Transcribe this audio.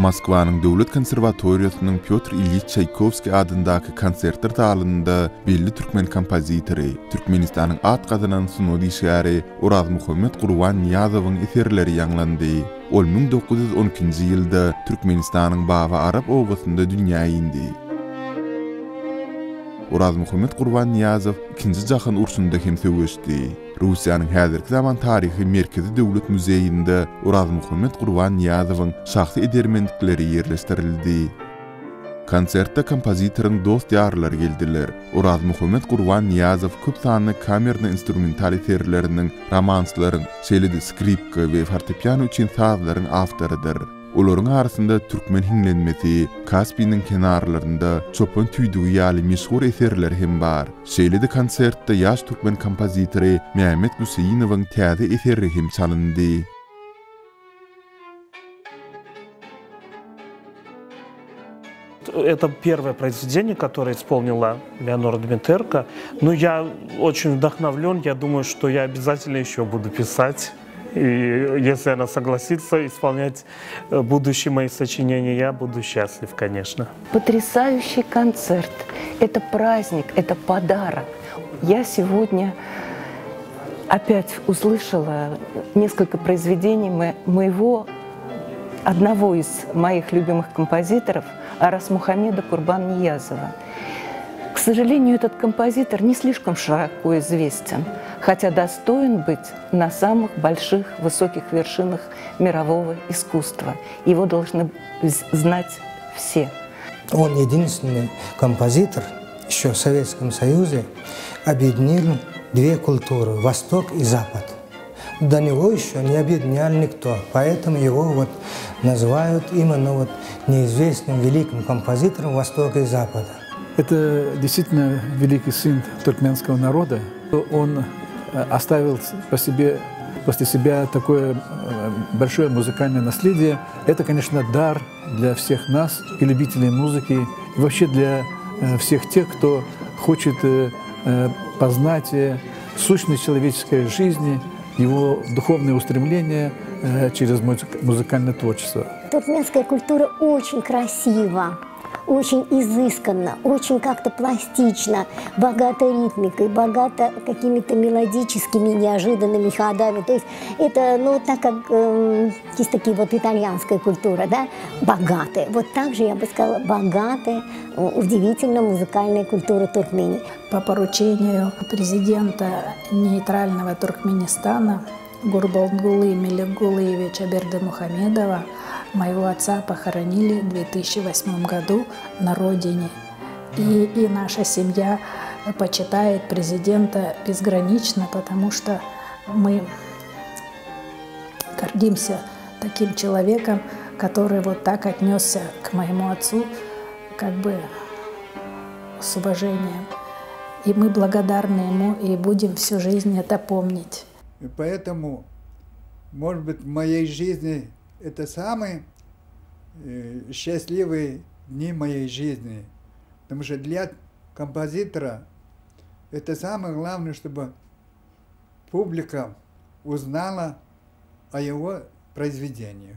Moskvanın Döwlet Konservatoriýasynyň Pyotr Ilyich Çaykovski adyndaky konsertler zalynda belli türkmen kompozitori, Türkmenistanyň at gazanan sunudi şäri Oraz Muhammed Gurban Niyazowyň eserleri ýanglandy. Ol 1912-nji ýylda Türkmenistanyň Baba Arap owgasynda dünýäge indi. Oraz Muhammed Gurban Niyazow 2-nji Jahan urşunda hem söwüşdi. Russiýanyň häzirki zaman taryhy merkezi döwlet muzeýinde Oraz Muhammed Gurban Niyazowyň şahsy edermendikleri ýerleşdirildi. Konsertde kompozitoryň dost ýarlary geldiler. Oraz Muhammed Gurban Niyazow köp sanly kamerna instrumental eserleriniň, romanslaryň, şeýle-de skripka we fortepiano üçin sazlaryň awtorydyr. Olaryň arasynda türkmen hinlenmesi, Kaspiynyň kenarlarynda çopan tüýdügi ýaly meşhur eserler hem bar. Şeýle-de konsertde ýaş türkmen kompozitory Mehmet Hüseyinowyň täze eseri hem çalyndy. Это первое произведение, которое исполнила Леонора Дмитерко. Но я очень вдохновлен, я думаю, что я обязательно еще буду писать. И если она согласится исполнять будущие мои сочинения, я буду счастлив, конечно. Потрясающий концерт. Это праздник, это подарок. Я сегодня опять услышала несколько произведений одного из моих любимых композиторов, Арас Мухаммеда Курбан Ниязова. К сожалению, этот композитор не слишком широко известен, хотя достоин быть на самых больших, высоких вершинах мирового искусства. Его должны знать все. Он единственный композитор еще в Советском Союзе объединил две культуры – Восток и Запад. До него еще не объединял никто, поэтому его называют именно неизвестным великим композитором Востока и Запада. Это действительно великий сын туркменского народа. Он оставил после себя такое большое музыкальное наследие. Это, конечно, дар для всех нас и любителей музыки, и вообще для всех тех, кто хочет познать сущность человеческой жизни, его духовные устремления через музыкальное творчество. Туркменская культура очень красива, очень изысканно, очень как-то пластично, богата ритмикой, богата какими-то мелодическими неожиданными ходами. То есть это, так как есть такие итальянская культура, да, богатая. Вот так же, я бы сказала, богатая, удивительно музыкальная культура Туркмении. По поручению президента нейтрального Туркменистана Гурбангулы Меликгулыевича Бердымухамедова моего отца похоронили в 2008 году на родине. И наша семья почитает президента безгранично, потому что мы гордимся таким человеком, который так отнесся к моему отцу, с уважением. И мы благодарны ему и будем всю жизнь это помнить. И поэтому, может быть, в моей жизни это самые счастливые дни моей жизни. Потому что для композитора это самое главное, чтобы публика узнала о его произведениях.